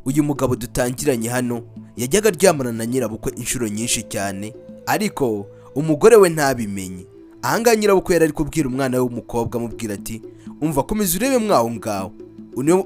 uyu mugabo dutangiranye hano yajyaga aryamana na nyirabukwe inshuro nyinshi cyane, ariko umugore we ntabimenye. Ahangaha nyirabukwe yari ari kubwira umwana we w'umukobwa amubwira ati umva komeza urebe mwaho ngaho,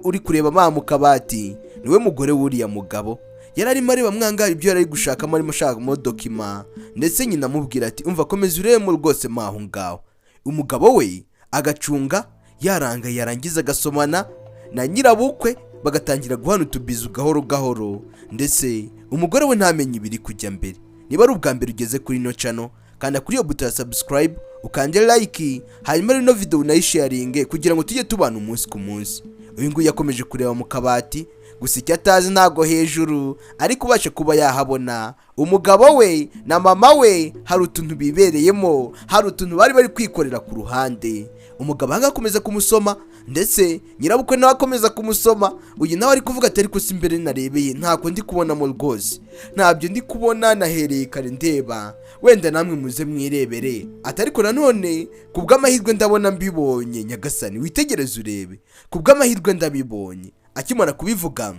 uri kureba mama mu kabati niwe mugore w'uriya mugabo. Yari arimo areba mwangara ibyo yari gushakamo, arimo ashaka dokima, ndetse nyina amubwira ati umva komeza urebemo rwose mwaho ngaho. Umugabo we agacunga yaranga, yarangiza agasomana na nyirabukwe, bagatangira guhana utubizu gahoro gahoro, ndetse umugore we ntamenye ibiri kujya mbere. Niba ari ubwa mbere ugeze kuri ino channel, kanda kuri iyo buto ya subscribe, ukande like, hanyuma ino video unayisharinge kugira ngo tujye tubana umunsi ku munsi. Uyu nguyu yakomeje kureba mu kabati, gusa icyo atazi ntago hejuru ariko ubasha kuba yahabona umugabo we na mama we hari utuntu bibereyemo, hari utuntu bari kwikorera ku ruhande. Umugabo agakomeza kumusoma, ndetse nyirabukwe nawe akomeza kumusoma. Uyu nawe ari kuvuga ati ariko si imbere narebeye ntako ndi kubonamo rwose, ntabyo ndi kubona, nahereye kare ndeba, wenda namwe muze mwirebere. Ati ariko nanone kubw'amahirwe ndabona mbibonye, nyagasani witegereze urebe, kubw'amahirwe ndabibonye. Akimara kubivuga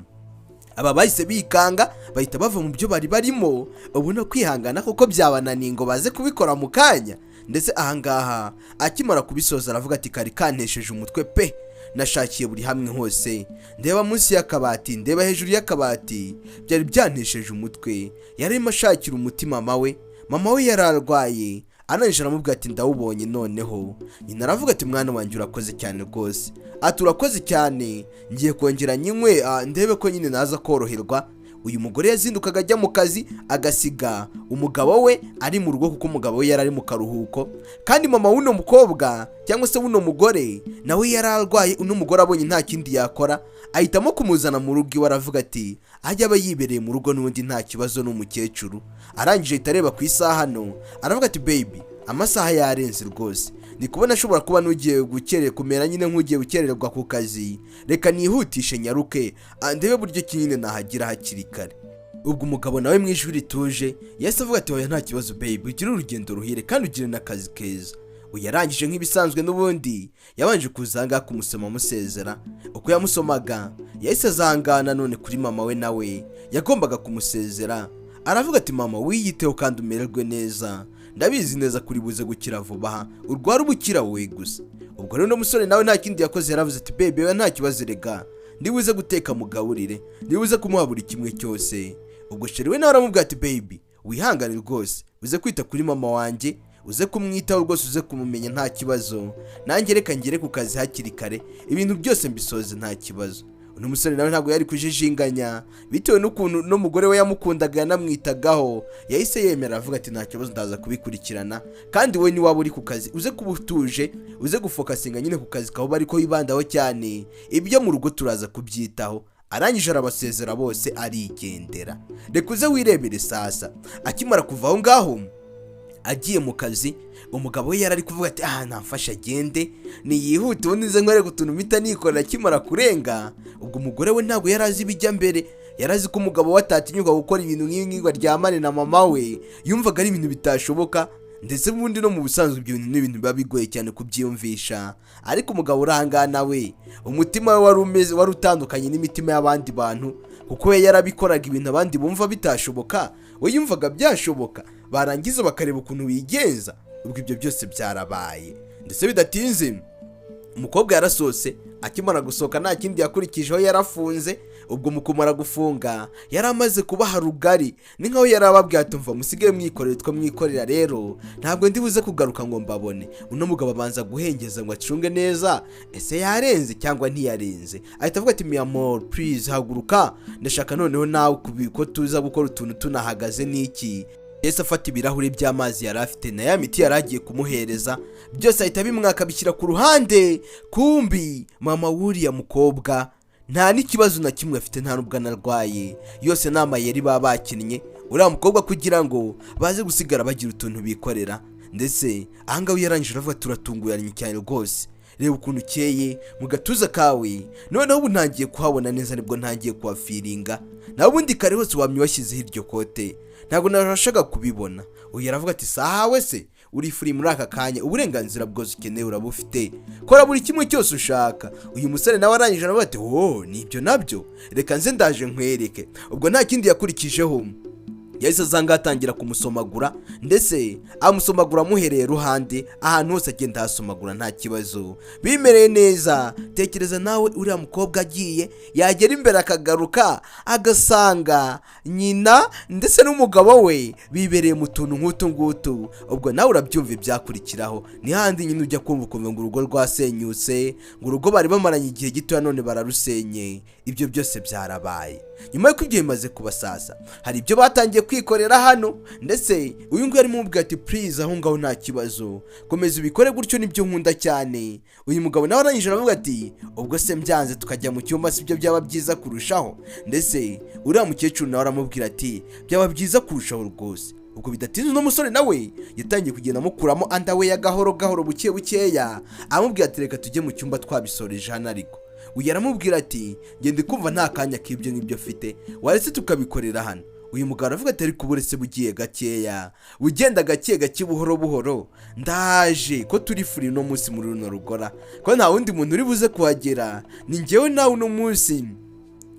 aba bahise bikanga, bahita bava mu byo bari barimo, ubona kwihangana kuko byabananiye ngo baze kubikora mu kanya. Ndetse ahangaha akimara kubisoza aravuga ati kari kantesheje umutwe pe, nashakiye buri hamwe hose, ndeba munsi y'akabati, ndeba hejuru y'akabati, byari byantesheje umutwe. Yarimo ashakira umuti mama we yararwaye, ananjira aramubwira ati ndawubonye noneho. Nyina aravuga ati mwana wanjye urakoze cyane rwose. Ati urakoze cyane, ngiye kongera nyimwe ndebe ko nyine naza koroherwa. Uyu mugore yazindukaga ajya mu kazi, agasiga umugabo we ari mu rugo kuko umugabo we yari ari mu karuhuko, kandi mama w'uno mukobwa cyangwa se w'uno mugore nawe yararwaye. Uno mugore abonye nta kindi yakora, ahitamo kumuzana mu rugo iwe. Aravuga ati ajya aba yibereye mu rugo n'ubundi nta kibazo n'umukecuru. Arangije ahita areba ku isaha hano, aravuga ati baby amasaha yarenze rwose, ndi kubona ashobora kuba n'ugiye gukererwa, kumera nyine nk'ugiye gukererwa ku kazi, reka nihutishe nyaruke ndebe buryo ki nyine nahagira hakiri kare. Ubwo umugabo nawe mu ijwi rituje yahise avuga ati oya nta kibazo baby, ugire urugendo ruhire kandi ugire n'akazi keza. Uyu yarangije nk'ibisanzwe n'ubundi yabanje kuzanga kumusoma amusezera. Uko yamusomaga yahise azangana none kuri mama we, nawe yagombaga kumusezera. Aravuga ati mama wiyiteho kandi umererwe neza, ndabizi neza kuri buze gukira vuba, urwara ubukira wowe gusa. Ubwo rero umusore nawe nta kindi yakoze, yaravuze ati baby we nta kibazo, rega ndibuze guteka mugaburire, ndibuze kumuha buri kimwe cyose. Ubwo sheri we nawe aramubwira ati baby wihangane rwose, uze kwita kuri mama wanjye, uze kumwitaho rwose, uze kumumenya nta kibazo, nanjye reka ngere ku kazi hakiri kare, ibintu byose mbisoze nta kibazo. Uno musore nawe ntabwo yari kujijinganya, bitewe n'ukuntu no mugore we yamukundaga yanamwitagaho, yahise yemera avuga ati nta kibazo ndaza kubikurikirana, kandi we ni waba uri ku kazi uze kuba utuje, uze gufokasinga nyine ku kazi kaho bari ko wibandaho cyane, ibyo mu rugo turaza kubyitaho. Arangije arabasezera bose arigendera. Reka uze wirebere sasa. Akimara kuva aho ngaho agiye mu kazi, umugabo we yarari kuvuga ati namfasha agende niyihute ubundi nze nkore gutuntu mpita nikorera. Akimara kurenga, ubwo umugore we ntabwo yarazi ibijya mbere, yarazi ko umugabo we atatinyuka gukora ibintu nk'ibi aryamane na mama we, yumvaga ari ibintu bitashoboka, ndetse ubundi no mu busanzwe ibyo bintu n'ibintu biba bigoye cyane kubyiyumvisha. Ariko umugabo urangana we, umutima we wari utandukanye n'imitima y'abandi bantu, kuko we yarabikoraga ibintu abandi bumva bitashoboka, we yumvaga byashoboka, barangiza bakareba ukuntu wigenza. Ubwo ibyo byose byarabaye, ndetse bidatinze umukobwa yarasose. Akimara gusohoka nta kindi yakurikijeho, yarafunze. Ubwo mu kumara gufunga yari amaze kubaha rugari, ni nkaho yari ababwiye ati mva musigaye mwikorera two mwikorera, rero ntabwo ndibuze kugaruka ngo mbabone. Uno mugabo abanza guhengeza ngo acunge neza ese yarenze cyangwa ntiyarenze. Ahita avuga ati mi amor please haguruka, ndashaka noneho nawe ko tuza gukora utuntu tunahagaze n'iki. Yese afata ibirahuri by'amazi yari afite na ya miti yari agiye kumuhereza, byose ahita bimwaka bishyira ku ruhande. Kumbi mama w'uriya mukobwa nta n'ikibazo na kimwe afite, nta nubwo anarwaye, yose nama yari bakinnye uriya mukobwa kugira ngo baze gusigara bagira utuntu bikorera. Ndetse ahangaho yarangije aravuga turatunguranye cyane rwose, reba ukuntu ukeye mu gatuza kawe, noneho ubu ntangiye kuhabona neza, nibwo ntangiye kuhafiringa, nawe ubundi kare hose wamye washyizeho iryo kote ntabwo narashaka kubibona. Uyu aravuga ati sahawe se uri free muri aka kanya, uburenganzira bwose ukeneye urabufite, kora buri kimwe cyose ushaka. Uyu musore nawe arangije aravuga ati nibyo nabyo, reka nze ndaje nkwereke. Ubwo nta kindi yakurikijeho, yahise azanga atangira kumusomagura, ndetse amusomagura amuhereye ruhande, ahantu hose agenda hasomagura nta kibazo, bimereye neza. Tekereza nawe uriya mukobwa agiye yagera imbere akagaruka agasanga nyina ndetse n'umugabo we bibereye mu tuntu nk'utu ngutu. Ubwo nawe urabyumva ibyakurikiraho, ni handi nyine ujya kumva ukumva ngo urugo rwasenyutse, ngo urugo bari bamaranye igihe gito none bararusenye. Ibyo byose byarabaye nyuma y'uko ibyo bimaze kubasasa. Hari ibyo batangiye kwikorera hano, ndetse uyu nguyu arimo umubwira ati please aho ngaho nta kibazo, komeza ubikore gutyo, nibyo nkunda cyane. Uyu mugabo nawe arangije aravuga ati ubwo se mbyanze tukajya mu cyumba sibyo byaba byiza kurushaho. Ndetse uriya mukecuru nawe aramubwira ati byaba byiza kurushaho rwose. Ubwo bidatinze uno musore nawe yatangiye kugenda amukuramo andawe ya gahoro gahoro buke bukeya, amubwira ati reka tujye mu cyumba twabisoreje hano. Ariko uyu aramubwira ati ngende kumva nta kanya k'ibyo ngibyo afite, waretse tukabikorera hano. Uyu mugabo aravuga ati ariko uburetse bugiye gakeya, bugenda gake gake buhoro buhoro, ndaje ko turi free no munsi muri runo rugora, ko nta wundi muntu uri buze kuhagera, ni njyewe nawe uno munsi,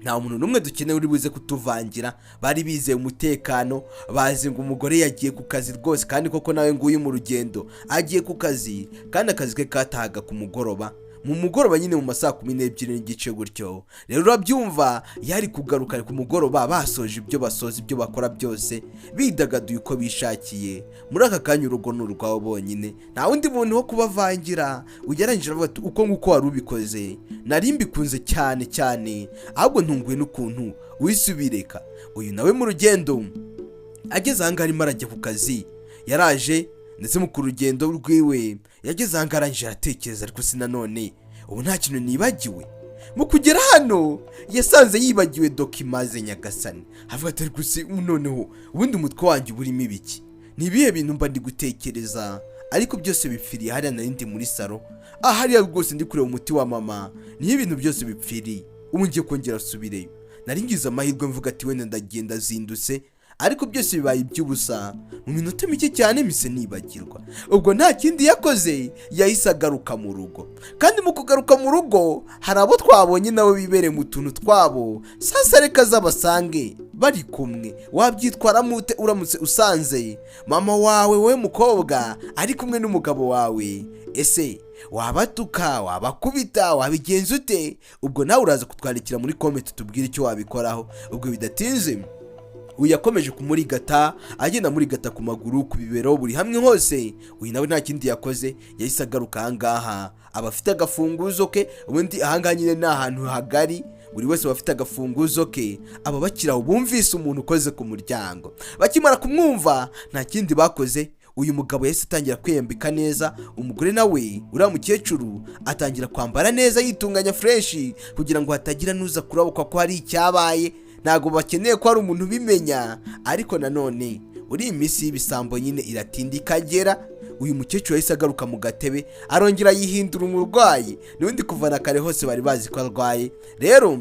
nta muntu n'umwe dukeneye uri buze kutuvangira. Bari bizeye umutekano, bazi ngo umugore yagiye ku kazi rwose, kandi koko nawe nguyu mu rugendo agiye ku kazi, kandi akazi ke katahaga ku mugoroba, mu mugoroba nyine mu masaha 12 n'igice gutyo. Rero urabyumva yari kugaruka ku mugoroba basoje ibyo basoza, ibyo bakora byose bidagaduye uko bishakiye. Muri aka kanya urugo n'urwawo bonyine, nta wundi muntu wo kubavangira. Ugereranyije avuga ati uko nguko wari ubikoze nari mbikunze cyane cyane, ahubwo ntunguwe n'ukuntu wisubireka. Uyu nawe mu rugendo ageze ahangaha arimo arajya ku kazi, yaraje ndetse mu rugendo rwiwe yageze ahangaha arangije aratekereza, ariko si nanone ubu nta kintu nibagiwe. Mu kugera hano yasanze yibagiwe dokima ze nyagasani. Avuga ati ariko si noneho ubundi umutwe wanjye burimo ibiki, ni ibihe bintu mba ndi gutekereza? Ariko byose bipfiriye hariya narindi muri salo, hariya rwose ndi kureba umuti wa mama, niyo ibintu byose bipfiriye. Ubu ngiye kongera asubireyo. Nari ngize amahirwe mvuga ati wenda ndagenda zindutse, ariko byose bibaye iby'ubusa. Mu minota mike cyane mise nibagirwa. Ubwo nta kindi yakoze, yahise agaruka mu rugo. Kandi mu kugaruka mu rugo hari abo twabonye nabo bibereye mu tuntu twabo. Sasa reka zabasange bari kumwe. Wabyitwaramo ute uramutse usanze mama wawe we mukobwa ari kumwe n'umugabo wawe? Ese wabatuka, wabakubita, wabigenza ute? Ubwo nawe uraza kutwandikira muri comment tubwire icyo wabikoraho. Ubwo bidatinze uyu yakomeje kumurigata, agenda murigata ku maguru, ku bibero, buri hamwe hose. Uyu nawe nta kindi yakoze, yahise agaruka ahangaha. Abafite agafunguzo ke, ubundi ahangaha nyine ni ahantu hagari, buri wese bafite agafunguzo ke. Aba bakiraho bumvise umuntu ukoze ku muryango, bakimara kumwumva nta kindi bakoze. Uyu mugabo yahise atangira kwiyambika neza, umugore nawe uriya mukecuru atangira kwambara neza yitunganya fresh, kugira ngo hatagira nuza kurabuka ko hari icyabaye. Ntago bakeneye ko hari umuntu ubimenya, ariko nanone uri iminsi y'ibisambo nyine iratinda ikagera. Uyu mukecuru yahise agaruka mu gatebe, arongera yihindura umurwayi, n'ubundi kuva na kare hose bari bazi ko arwaye. Rero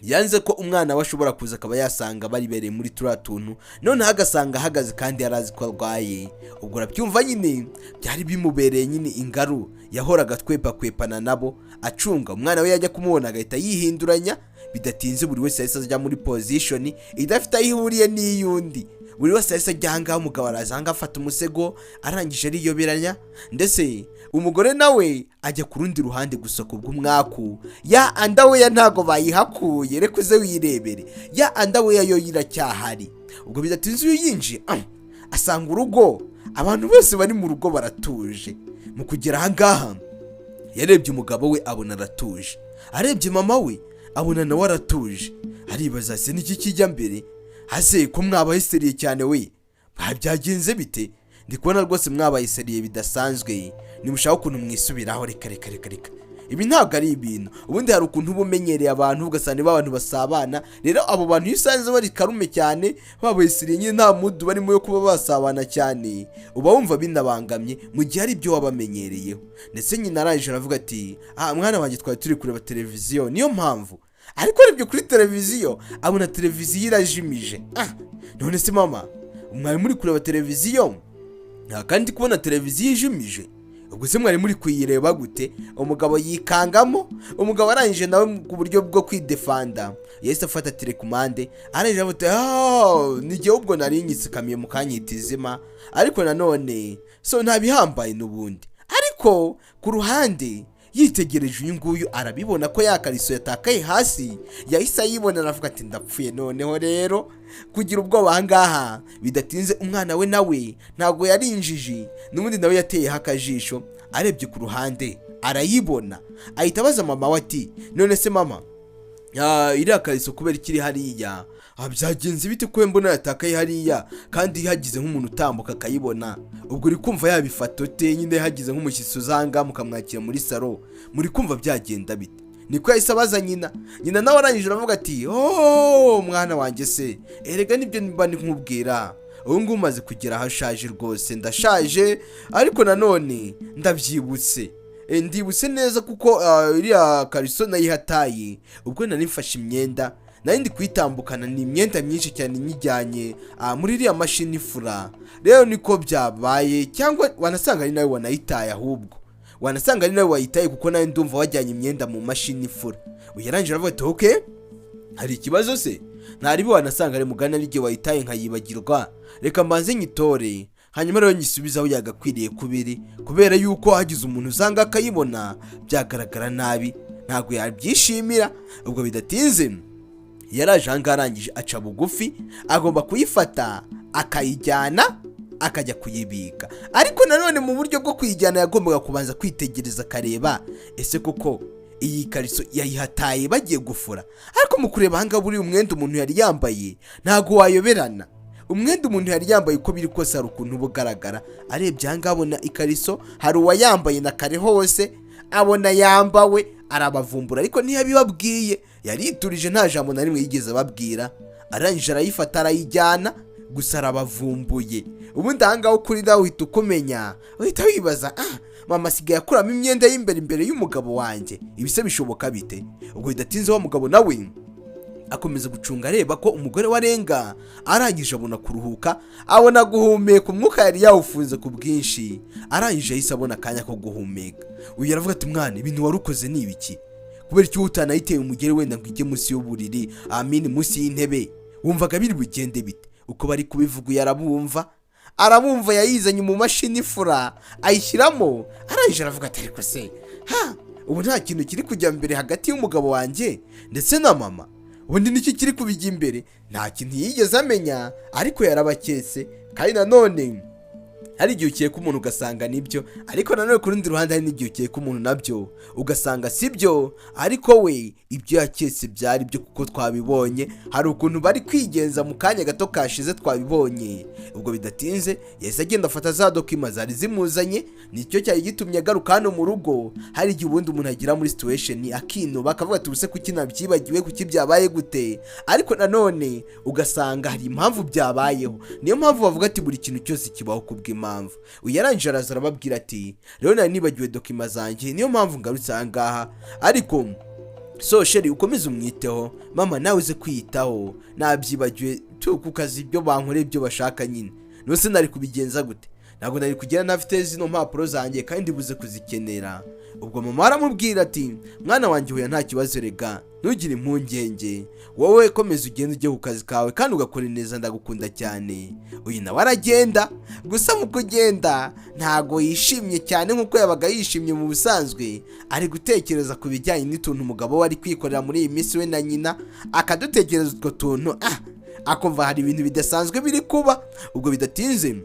yanze ko umwana we ashobora kuza akaba yasanga baribereye muri turiya tuntu, noneho agasanga ahagaze kandi yarazi ko arwaye. Ubwo urabyumva nyine byari bimubereye nyine ingaru, yahoraga kwepana nabo acunga. Umwana we yajya kumubona agahita yihinduranya. Bidatinze buri wese yahise ajya muri position idafite aho ihuriye n'iyundi. Buri wese yahise ajya ahangaha, umugabo araza ahangaha afata umusego arangije ariyoberanya, ndetse umugore nawe ajya ku rundi ruhande gusoka ubw'umwaku. Ya andawe ntago bayihakuye, reka uze wirebere, ya andawe yo iracyahari. Ubwo bidatinze uyu yinjiye asanga urugo, abantu bose bari mu rugo baratuje. Mu kugera ahangaha yarebye umugabo we abona aratuje, arebye mama we abona nawe aratuje. Aribaza se niki kijya mbere, hase ko mwabayiseriye cyane we, byagenze bite? Ndi kubona rwose mwabayiseriye bidasanzwe, nimushaka ukuntu mwisubiraho. Reka ibi ntabwo ari ibintu. Ubundi hari ukuntu ubumenyereye abantu ugasanga abantu basabana. Rero abo bantu iyo usanze bari karume cyane, babayiseriye nyine nta mudu barimo yo kuba basabana cyane, uba wumva binabangamye mu gihe ari ibyo wabamenyereyeho. Ndetse nyina arangije aravuga ati mwana wanjye twari turi kureba televiziyo, niyo mpamvu. Ariko arebye kuri televiziyo abona televiziyo irajimije. None se mama mwari muri kureba televiziyo? kandi kubona televiziyo ijimije. Ubwo se mwari muri kuyireba gute? Umugabo yikangamo, umugabo arangije nawe ku buryo bwo kwidefanda yahise afata telekomande arangije avuga ni gihe ubwo nari nyisikamiye mu kanyitizima, ariko nanone so ntabihambaye n'ubundi. Ariko ku ruhande yitegereje uyu nguyu arabibona ko yakariso yatakaye hasi, yahise ayibona aravuga ati ndapfuye noneho rero. Kugira ubwoba ahangaha bidatinze umwana we nawe ntabwo yarinjiji, n'ubundi nawe yateyeho akajisho, arebye ku ruhande arayibona, ahita abaza mama we ati none se mama, iriya kariso kubera ikiri hariya byagenze bite ko mbona yatakaye hariya kandi hagize nk'umuntu utambuka akayibona? Ubwo uri kumva yabifata ute nyine hagize nk'umushyitsi uzanga mukamwakira muri salo, muri kumva byagenda bite? Niko yahise abaza nyina nawe arangije aravuga ati mwana wanjye se erega nibyo mba nkubwira, ubu ngubu umaze kugera aho ashaje rwose, ndashaje ariko nanone ndabyibutse, ndibutse neza kuko iriya kariso nayihataye ubwo nari mfashe imyenda nari ndi kuyitambukana, ni imyenda myinshi cyane nyijyanye muri iriya mashini ifura. Rero niko byabaye, cyangwa wanasanga ari nawe wanayitaye, ahubwo wanasanga ari nawe wayitaye kuko nawe ndumva wajyanye imyenda mu mashini ifura. Uyarangije aravuga ati okay, hari ikibazo se? Ntaribi wanasanga ari mugana n'igihe wayitaye nkayibagirwa, reka mbanze nyitore hanyuma rero nyisubiza aho yagakwiriye kubiri, kubera yuko hagize umuntu uzanga akayibona byagaragara nabi, ntabwo yabyishimira. Ubwo bidatinze yaraje ahangaha arangije aca bugufi, agomba kuyifata akayijyana akajya kuyibika. Ariko nanone mu buryo bwo kuyijyana yagombaga kubanza kwitegereza akareba ese koko iyi kariso yayihataye bagiye gufura. Ariko mu kureba ahangaha buri umwenda umuntu yari yambaye ntago wayoberana, umwenda umuntu yari yambaye uko biri kose hari ukuntu bugaragara. Arebye ahangaha abona ikariso hari uwayambaye na kare hose, abona yambawe arabavumbura, ariko ntiyabibabwiye, yariturije nta jambo na rimwe yigeze ababwira. Arangije arayifata arayijyana, gusa arabavumbuye. Ubundi ahangaho kuri dawe uhita ukumenya, uhita wibaza mama asigaye akuramo imyenda y'imbere y'umugabo wanjye, ibise bishoboka bite? Ubwo bidatinze wa mugabo nawe akomeza gucunga areba ko umugore warenga, arangije abona kuruhuka, abona guhumeka, umwuka yari yawufunze ku bwinshi, arangije yahise abona akanya ko guhumeka. Uyu aravuga ati mwana, ibintu warukoze ni ibiki? Kubera icyo utanayiteye umugere wenda ngo ijye munsi y'uburiri, munsi y'intebe, wumvaga biri bugende bite? Uko bari kubivuga arabumva yayizanye mu mashini ifura ayishyiramo. Arangije aravuga ati ariko se ubu nta kintu kiri kujya mbere hagati y'umugabo wanjye ndetse na mama? Ubundi nicyo kiri kubijya imbere? Nta kintu yigeze amenya, ariko yarabaketse. Kandi nanone hari igihe ukeka umuntu ugasanga nibyo, ariko nanone ku rundi ruhande hari n'igihe ukeka umuntu nabyo ugasanga sibyo, ariko we ibyo yaketse byari byo kuko twabibonye. Hari ukuntu bari kwigenza mu kanya gato kashize twabibonye. Ubwo bidatinze yahise agenda afata za dokima zari zimuzanye, nicyo cyari gitumye agaruka hano mu rugo. Hari igihe ubundi umuntu agira muri situation akinuba akavuga ati ubuse kuki nabyibagiwe, kuki byabaye gute? Ariko nanone ugasanga hari impamvu byabayeho, niyo mpamvu bavuga ati buri kintu cyose kibaho kubw'Imana. Uyarangije araza arababwira ati rero nari nibagiwe dokima zanjye, niyo mpamvu ngarutse ahangaha. Ariko so sheri ukomeze umwiteho, mama nawe uze kwiyitaho, nabyibagiwe ku kazi ibyo bankoreye ibyo bashaka nyine. Nose nari kubigenza gute? Ntabwo nari kugera ntafite zino mpapuro zanjye kandi buze kuzikenera. Ubwo mama aramubwira ati mwana wanjye hoya nta kibazo rega, ntugire impungenge, wowe komeza ugende ujye ku kazi kawe kandi ugakora neza, ndagukunda cyane. Uyu nawe aragenda, gusa mu kugenda ntago yishimye cyane nkuko yabaga yishimye mu busanzwe. Ari gutekereza ku bijyanye n'utuntu umugabo we ari kwikorera muri iyi minsi we na nyina, akadutekereza utwo tuntu akumva hari ibintu bidasanzwe biri kuba. Ubwo bidatinze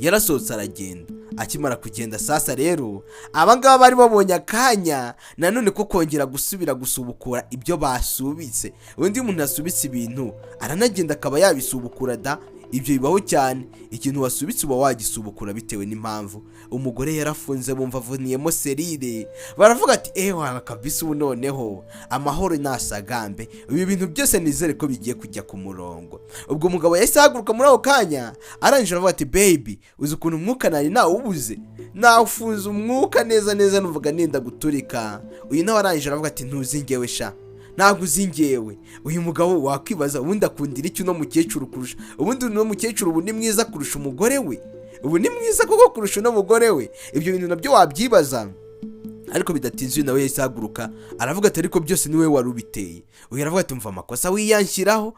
yarasohotse aragenda. Akimara kugenda sasa rero abangaba bari babonye akanya nanone ko kongera gusubira gusubukura ibyo basubitse. Undi muntu asubitse ibintu aranagenda akaba yabisubukura da. Ibyo bibaho cyane, ikintu wasubitse uba wagisubukura bitewe n'impamvu. Umugore yarafunze bumva avuniyemo serire, baravuga ati wana kabisa ubu noneho amahoro nasagambe, ibi bintu byose nizere ko bigiye kujya ku murongo. Ubwo umugabo yahise ahaguruka muri ako kanya, arangije aravuga ati baby uzi ukuntu umwuka nari nawubuze, nawufunze umwuka neza numvaga nenda guturika. Uyu nawe arangije aravuga ati ntuzingewe sha, ntabwo uzingewe. Uyu mugabo wakwibaza ubundi akundira iki uno mukecuru kurusha, ubundi uno mukecuru ubu ni mwiza kurusha umugore we. ubu ni mwiza koko kurusha uno mugore we. Ibyo bintu nabyo wabyibaza. Ariko bidatinze nawe yahise ahaguruka aravuga ati ariko byose niwe wari ubiteye. Uyu aravuga ati mva amakosa winshyiraho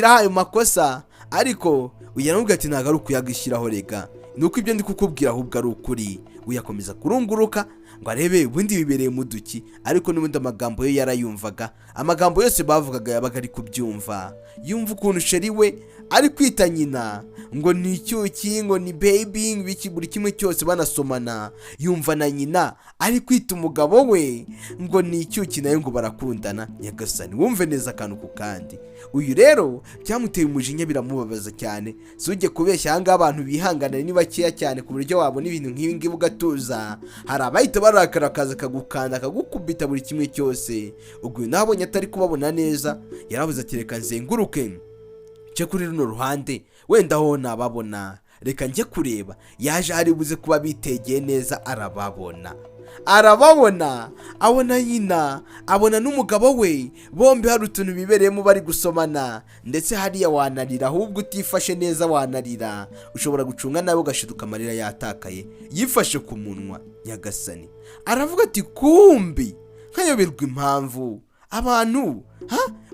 ayo makosa, ariko uyu aravuga ati ntabwo ari ukuyagishyiraho rega, nuko ibyo ndi kukubwira ahubwo ari ukuri. Uyakomeza kurunguruka ngo arebe ubundi bibereye mu duki, ariko n'ubundi amagambo yo yarayumvaga. Amagambo yose bavugaga yabaga ari kubyumva. Yumva ukuntu sheri we ari kwita nyina ngo ni icyuki, ngo ni baby, biki buri kimwe cyose banasomana. Yumva na nyina ari kwita umugabo we ngo ni icyuki nayo ngo barakundana. Nyagasani wumve neza akantu ku kandi. Uyu rero byamuteye umujinya biramubabaza cyane. Sujye kubeshya hanga abantu bihangana ni bakeya cyane ku buryo wabona ibintu nk'ibi ngibi ugatuza. Hari abahita barakara akaza kagukanda kagukubita buri kimwe cyose. Ubwo nabonye atari kubabona neza yaravuze ati reka nzenguruke nce kuri runo ruhande wenda ho nababona, reka njye kureba. Yaje ari buze kuba bitegeye neza arababona abona nyina abona n'umugabo we, bombi hari utuntu bibereyemo bari gusomana. Ndetse hariya wanarira, ahubwo utifashe neza wanarira, ushobora gucunga nawe ugashiduka amarira yatakaye yifashe ku munwa. Nyagasani aravuga ati kumbi nkayoberwa impamvu abantu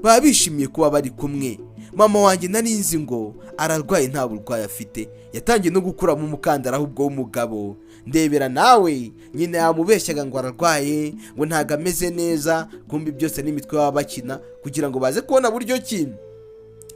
baba bishimiye kuba bari kumwe. Mama wanjye nari nzi ngo ararwaye nta burwayi afite, yatangiye no gukuramo umukandara ahubwo w'umugabo. Ndebera nawe nyina yamubeshyaga ngo ararwaye, ngo ntago ameze neza, kumbi byose n'imitwe baba bakina kugira ngo baze kubona buryo ki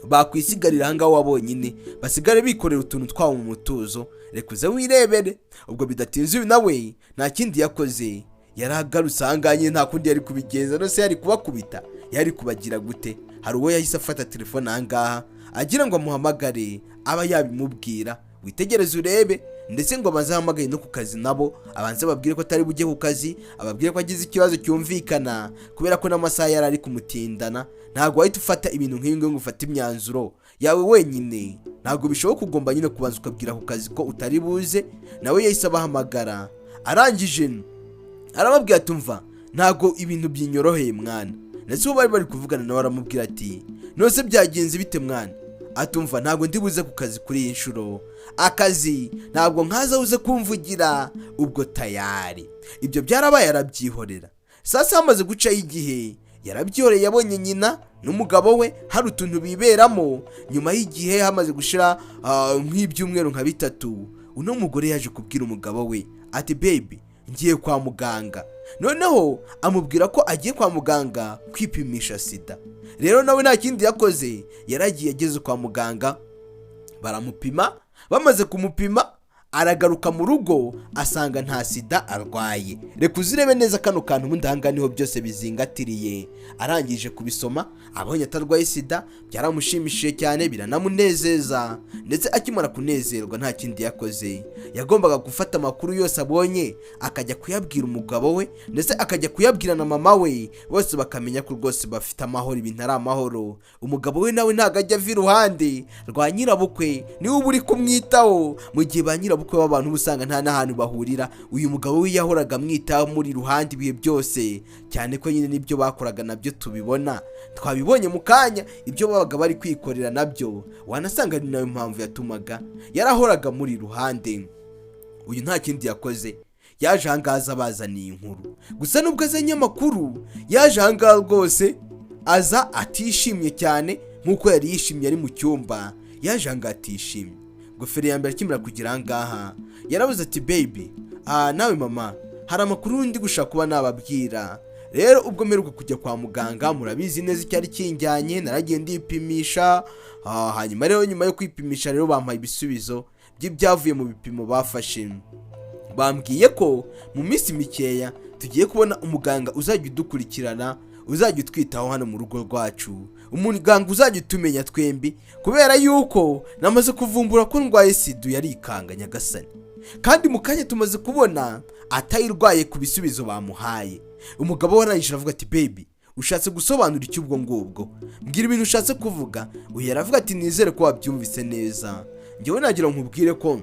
bakwisigarira ahangaho wabonyine, basigare bikorera utuntu twabo mu mutuzo. Reka uze wirebere. Ubwo bidatinze uyu nawe nta kindi yakoze, yaragarutse ahanganye nta kundi yari kubigenza. No se yari kubakubita, yari kubagira gute? Hari uwo yahise afata telefone ahangaha agira ngo amuhamagare aba yabimubwira. Witegereze urebe, ndetse ngo bazahamagaye no ku kazi nabo abanze babwire ko atari bujye ku kazi, ababwire ko agize ikibazo cyumvikana kubera ko n'amasaha yari ari kumutindana. Ntabwo wahita ufata ibintu nk'ibi ngo ufate imyanzuro yawe wenyine, ntabwo bishoboka. Ugomba nyine kubanza ukabwira ku kazi ko utari buze. Nawe yahise abahamagara, arangije arababwira ati umva ntabwo ibintu by'inyoroheye mwana. Ndetse uwo bari kuvugana nawe aramubwira ati nose byagenze bite mwana? Atumva ntabwo ndi buze ku kazi kuri iyi nshuro, akazi ntabwo nkaza uze kumvugira. Ubwo tayari ibyo byarabaye arabyihorera. Sasa hamaze gucaho igihe yarabyihoreye, yabonye nyina n'umugabo we hari utuntu biberamo. Nyuma y'igihe hamaze gushira nk'ibyumweru nka bitatu, uno mugore yaje kubwira umugabo we ati baby ngiye kwa muganga. Noneho amubwira ko agiye kwa muganga kwipimisha sida. Rero nawe nta kindi yakoze, yaragiye ageze kwa muganga baramupima. Bamaze kumupima aragaruka mu rugo asanga nta sida arwaye. Reka uzirebe neza kano kantu ubundi ahanga niho byose bizingatiriye. Arangije kubisoma abonye atarwaye sida, byaramushimishije cyane biranamunezeza. Ndetse akimara kunezerwa nta kindi yakoze, yagombaga gufata amakuru yose abonye akajya kuyabwira umugabo we, ndetse akajya kuyabwira na mama we, bose bakamenya ko rwose bafite amahoro, ibintu ari amahoro. Umugabo we nawe ntago ajya ava iruhande rwa nyirabukwe, niwe uba uri kumwitaho mu gihe ba nyirabukwe b'abantu usanga nta n'ahantu bahurira. Uyu mugabo we yahoraga amwitaho muri ruhande ibihe byose, cyane ko nyine nibyo bakoraga nabyo tubibona, twabibonye mu kanya. Ibyo babaga bari kwikorera nabyo wanasanga ari nayo mpamvu yatumaga yarahoraga muri ruhande. Uyu nta kindi yakoze, yaje ahangaza bazaniye inkuru. Gusa nubwo azanye amakuru, yaje ahangaha rwose aza atishimye cyane nk'uko yari yishimye ari mu cyumba. Yaje ahangaha atishimye. Gofero ya mbere akimara kugira ahangaha yaravuze ati baby nawe mama hari amakuru ndi gushaka kuba nababwira. Rero ubwo mperuka kujya kwa muganga, murabizi neza icyari kinjyanye, naragiye ndipimisha. Hanyuma rero nyuma yo kwipimisha rero bampaye ibisubizo by'ibyavuye mu bipimo bafashe. Bambwiye ko mu minsi mikeya tugiye kubona umuganga uzajya udukurikirana, uzajya utwitaho hano mu rugo rwacu, umuganga uzajya utumenya twembi, kubera yuko namaze kuvumbura ko ndwaye sida. Yarikanga Nyagasani, kandi mu kanya tumaze kubona atayirwaye ku bisubizo bamuhaye. Umugabo warangije aravuga ati baby ushatse gusobanura icyo ubwo ngubwo, mbwira ibintu ushatse kuvuga. Uyu yaravuga ati nizere ko wabyumvise neza, njyewe nagira nkubwire ko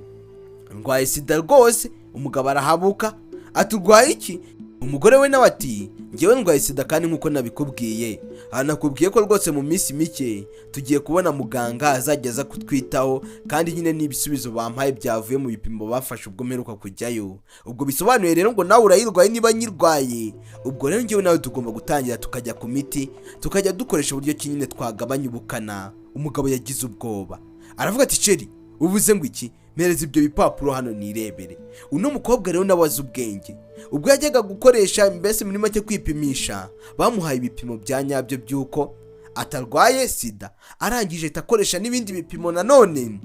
ndwaye sida rwose. Umugabo arahabuka ati urwaye iki? Umugore we nawe ati njyewe ndwaye sida kandi nkuko nabikubwiye, nakubwiye ko rwose mu minsi mike tugiye kubona muganga azajya aza kutwitaho, kandi nyine n'ibisubizo bampaye byavuye mu bipimo bafashe ubwo mperuka kujyayo. Ubwo bisobanuye rero ngo nawe urayirwaye niba nyirwaye. Ubwo rero njyewe nawe tugomba gutangira tukajya ku miti, tukajya dukoresha uburyo ki nyine twagabanya ubukana. Umugabo yagize ubwoba aravuga ati Ceri, uvuze ngo iki? Mpereza ibyo bipapuro hano nirebere. Uno mukobwa rero nawe azi ubwenge. Ubwo yajyaga gukoresha mbese muri make kwipimisha, bamuhaye ibipimo bya nyabyo by'uko atarwaye sida. Arangije atakoresha n'ibindi bipimo nanone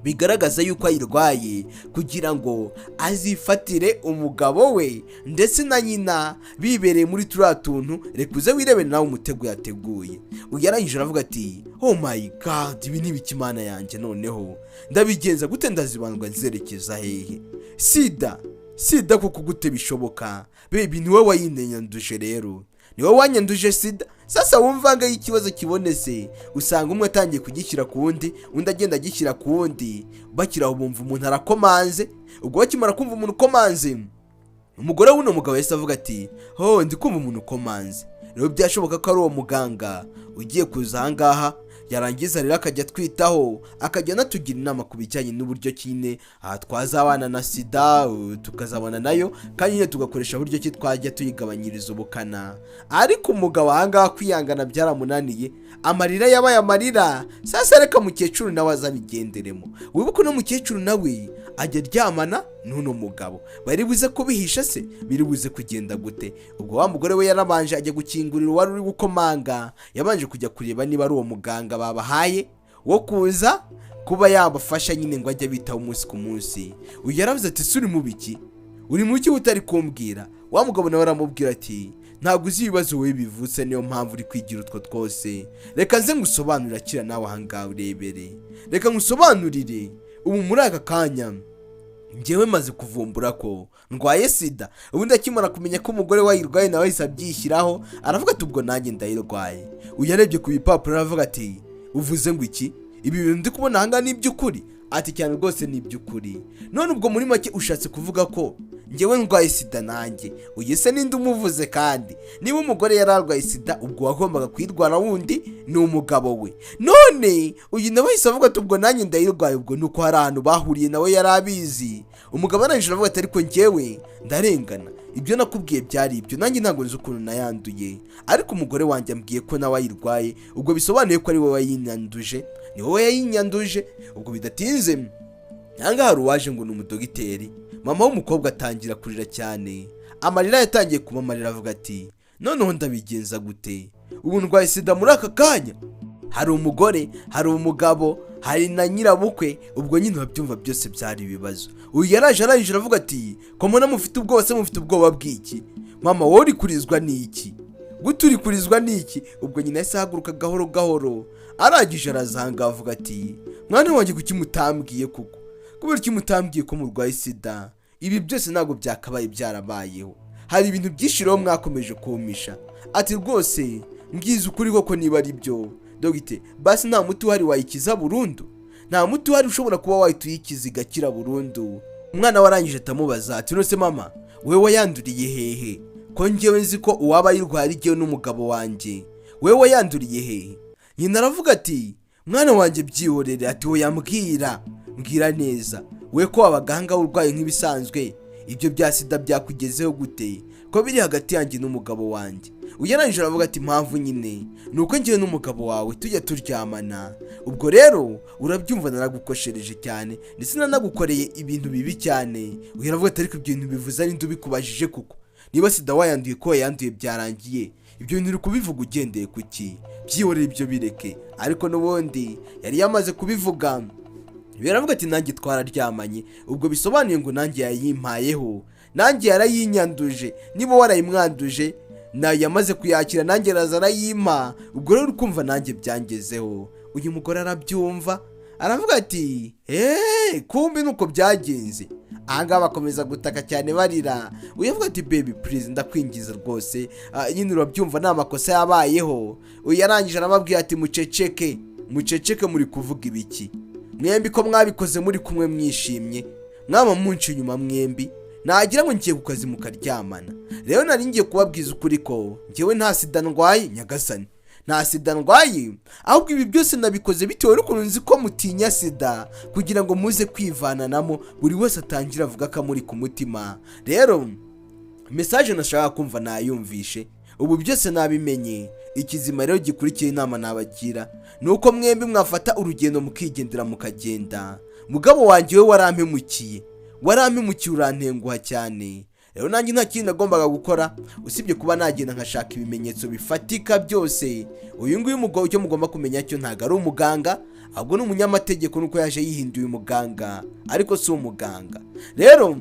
bigaragaza yuko ayirwaye, kugira ngo azifatire umugabo we ndetse na nyina bibereye muri turiya tuntu. Reka uze wirebere nawe umutego yateguye. Yarangije aravuga ati oh my god, ibi ni ibiki Mana yanjye, noneho ndabigenza gute? Ndazibandwa nzerekeza hehe? Sida kuko gute bishoboka? Baby ni wowe wayinyanduje, rero ni wowe wanyanduje sida. Sasa wumvanga ikibazo kibonese, usanga umwe atangiye kugishyira ku wundi, undi agenda agishyira ku wundi, bakiraho bumva umuntu arakomanze. Ubwo bakimara kumva umuntu ukomanze, umugore w'uno mugabo yahise avuga ati ndi kumva umuntu ukomanze. Rero byashoboka ko ari uwo muganga ugiye kuza ahangaha, yarangiza rero akajya twitaho, akajya natugira inama ku bijyanye n'uburyo kine twazabana na sida, tukazabana nayo, kandi nyine tugakoresha uburyo ki twajya tuyigabanyiriza ubukana. Ariko umugabo ahangaha kwihangana byaramunaniye, amarira yabaye amarira. Sasa reka mukecuru nawe azabigenderemo. Wibuke no mukecuru nawe ajya aryamana n'uno mugabo. Bari buze kubihisha se? Biri buze kugenda gute? Ubwo wa mugore we yarabanje ajya gukingurira uwari uri gukomanga, yabanje kujya kureba niba ari uwo muganga babahaye wo kuza kuba yabafasha nyine ngo ajye bitaho umunsi ku munsi. Uyu yaravuze ati suri mu biki? Uri mu ki utari kumbwira? Wa mugabo nawe aramubwira ati ntabwo uzi ibibazo wowe bivutse, niyo mpamvu uri kwigira utwo twose. Reka nze ngusobanurira kira nawe ahangaha urebere. Reka ngusobanurire. Ubu muri aka kanya njyewe maze kuvumbura ko ndwaye sida. Ubundi akimara kumenya ko umugore wayirwaye nawe yahise abyishyiraho, aravuga ati ubwo nanjye ndayirwaye. Uyu yarebye ku bipapuro aravuga ati uvuze ngo iki? Ibi bintu ndi kubona ahangaha ni iby'ukuri? Ati cyane rwose ni iby'ukuri. None ubwo muri make ushatse kuvuga ko njyewe ndwaye sida nanjye? Uyu se ninde umuvuze? Kandi niba umugore yararwaye sida, ubwo wagombaga kwirwara wundi ni umugabo we. None uyu nawe yahise avuga ati ubwo nanjye ndayirwaye. Ubwo nuko hari ahantu bahuriye nawe yarabizi. Umugabo arangije aravuga ati ariko njyewe ndarengana, ibyo nakubwiye byari ibyo, nanjye ntabwo nzi ukuntu nayanduye, ariko umugore wanjye ambwiye ko nawe ayirwaye. Ubwo bisobanuye ko ari wowe wayinyanduje, ni wowe yayinyanduje. Ubwo bidatinze ahangaha hari uwaje ngo ni umudogiteri. Mama w'umukobwa atangira kurira cyane, amarira yatangiye kumamarira, avuga ati noneho ndabigenza gute? Ubu ndwaye sida muri aka kanya. Hari umugore, hari umugabo, hari na nyirabukwe. Ubwo nyine babyumva byose byari ibibazo. Uyu yaraje arangije aravuga ati ko mbona mufite ubwoba, se mufite ubwoba bw'iki? Mama wowe uri kurizwa n'iki? Gute uri kurizwa n'iki? Ubwo nyine yahise ahaguruka gahoro gahoro, arangije arazanga avuga ati mwana wanjye kuki mutambwiye kuko? Kubera iki mutambwiye ko murwaye sida? Ibi byose ntabwo byakabaye byarabayeho. Hari ibintu byishiraho mwakomeje kumisha. Ati rwose mbwiza ukuri koko niba ari byo dogite, basi nta muti uhari wayikiza burundu? Nta muti uhari ushobora kuba wahituyikiza igakira burundu? Umwana warangije atamubaza ati nose mama wewe wayanduriye hehe? Ko njyewe nzi ko uwaba yirwaye ari jyewe n'umugabo wanjye, wewe wayanduriye hehe? Nyina aravuga ati mwana wanjye byihorere. Ati we yambwira, mbwira neza, we ko abaganga urwaye nk'ibisanzwe, ibyo bya sida byakugezeho gute? Ko biri hagati yanjye n'umugabo wanjye. Uyarangije aravuga ati impamvu nyine nuko njyewe n'umugabo wawe tujya turyamana. Ubwo rero urabyumva naragukoshereje cyane, ndetse nanagukoreye ibintu bibi cyane. Uyaravuga ati ariko ibyo bintu bivuze ari ndubikubajije kuko niba sida wayanduye ko yanduye byarangiye, ibyo bintu uri kubivuga ugendeye kuki? Byihorere ibyo bireke. Ariko n'ubundi yari yamaze kubivuga. Biravuga ati nanjye twararyamanye. Ubwo bisobanuye ngo nanjye yayimpayeho, nanjye yarayinyanduje. Niba warayimwanduje na yamaze kuyakira, nanjye razarayimpa. Ubwo rero ukumva nanjye byangezeho. Uyu mugore arabyumva, aravuga ati kumbi nuko byagenze. Ahangaha bakomeza gutaka cyane barira. Uyavuga ati baby please ndakwingiza rwose, nyine urabyumva nta makosa yabayeho. Uyarangije arababwira ati muceceke muri kuvuga ibiki? Mwembi ko mwabikoze muri kumwe mwishimye, mwaba munci inyuma mwembi, nagira ngo ngiye ku kazi mukaryamana. Rero nari ngiye kubabwiza ukuri ko njyewe nta sida ndwaye nyagasani. nta sida ndwaye, ahubwo ibi byose nabikoze bitewe n'ukuntu nzi ko mutinya sida, kugira ngo muze kwivananamo buri wese atangira avuga ko amuri ku mutima. Rero message nashaka kumva nayumvishe, ubu byose nabimenye. Ikizima rero gikurikiye inama nabagira nuko mwembi mwafata urugendo mukigendera mukagenda. Mugabo wanjye we warampemukiye urantenguha cyane. Rero nanjye nta kintu nagombaga gukora usibye kuba nagenda nkashaka ibimenyetso bifatika byose. Uyu nguyu umugabo icyo mugomba kumenya cyo ntago ari umuganga, ahubwo ni umunyamategeko, nuko yaje yihinduye umuganga ariko si umuganga. Rero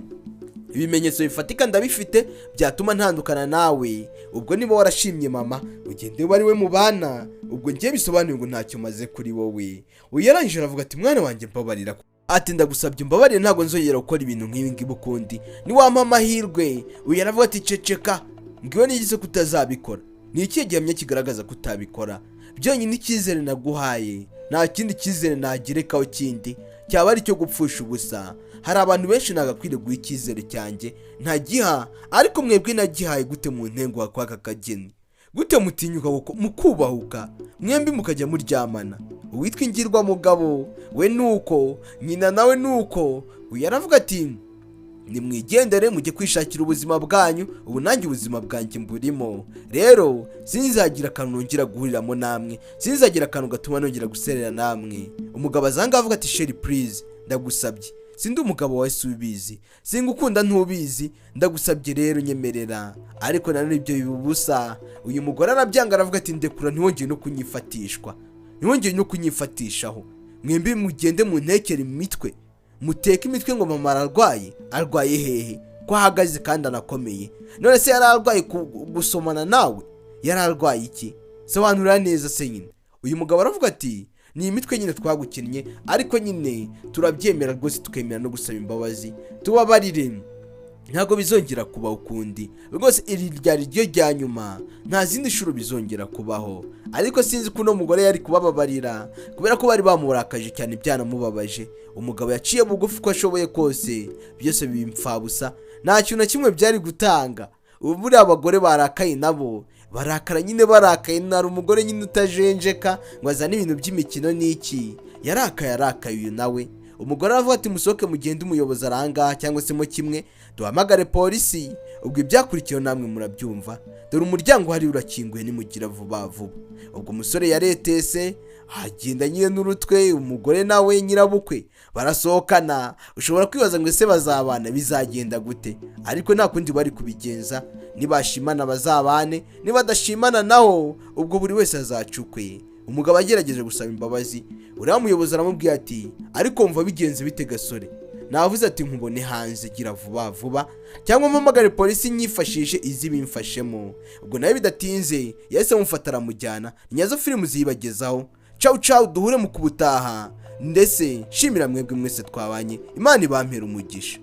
ibimenyetso bifatika ndabifite byatuma ntandukana nawe. Ubwo niba warashimye mama ugende wari we mubana, ubwo ngiye bisobanuye ngo ntacyo maze kuri wowe. Uyarangije aravuga ati mwana wanjye mbabarira, ati ndagusabye mbabarire, ntago nzongera gukora ibintu nk'ibi ngibi ukundi, ni wampa amahirwe. Uyaravuga ati ceceka, ngiwe nigize kutazabikora. Ni ikihe gihamya kigaragaza kutabikora? Byonyine icyizere naguhaye, nta kindi cyizere nagirekaho kindi cyaba ari cyo gupfusha ubusa. Hari abantu benshi nagakwiriye guha icyizere cyanjye ntagiha, ariko mwebwe nagihaye gute mu ntengo kwa kageni? Gute mutinyuka mukubahuka mwembi mukajya muryamana? Uwitwa ingirwa mugabo we nuko, nyina nawe nuko. Uyaravuga ati nimwigendere mujye kwishakira ubuzima bwanyu, ubu nanjye ubuzima bwanjye mburimo. Rero sinzagira akantu nongera guhuriramo namwe, sinzagira akantu gatuma nongera guserera namwe. Umugabo azanga avuga ati sheri please ndagusabye, sindi umugabo wawe subizi, singukunda ntubizi, ndagusabye rero nyemerera. Ariko nanone ibyo bibubusa. Uyu mugore arabyanga aravuga ati ndekura, ntiwongeye no kunyifatishwa, ntiwongeye no kunyifatishaho. Mwembi mugende mu ntekere imitwe, muteke imitwe ngo mama arwaye hehe ko ahagaze kandi anakomeye? None se yari arwaye gusomana nawe? Yari arwaye iki? Sobanura neza se nyine. Uyu mugabo aravuga ati ni imitwe nyine twagukinnye, ariko nyine turabyemera rwose, tukemera no gusaba imbabazi, tubabarire, ntago bizongera kubaho ukundi rwose. Iri ryari ryo rya nyuma, nta zindi shuro bizongera kubaho. Ariko sinzi ko uno mugore yari kubababarira kubera ko bari bamurakaje cyane, byanamubabaje. Umugabo yaciye bugufi ko ashoboye kose, byose bimpfabusa, nta kintu na kimwe byari gutanga. Ubu muri abagore barakaye nabo barakara nyine, barakaye. Nari umugore nyine utajenjeka ngo azane ibintu by'imikino n'iki. Yarakaye uyu nawe. Umugore aravuga ati musohoke mugende, umuyobozi aranga cyangwa se mo kimwe duhamagare polisi. Ubwo ibyakurikiyeho namwe murabyumva, dore umuryango hari urakinguye, nimugira vuba vuba. Ubwo umusore yaretese agenda nyine n'urutwe, umugore nawe nyirabukwe barasohokana. Ushobora kwibaza ngo ese bazabana bizagenda gute? Ariko nta kundi bari kubigenza. Nibashimana bazabane, nibadashimana naho ubwo buri wese azacukwe. Umugabo agerageje gusaba imbabazi, uriya muyobozi aramubwira ati ariko mva bigenze bite gasore? Navuze ati nkubone hanze, gira vuba vuba cyangwa mpamagare polisi nyifashishe izi bimfashemo. Ubwo nawe bidatinze yahise amufata aramujyana. Nyazo filmu zibagezaho. Ciao duhure mu kubutaha. Ndetse shimira mwebwe mwese twabanye, Imana ibampera umugisha.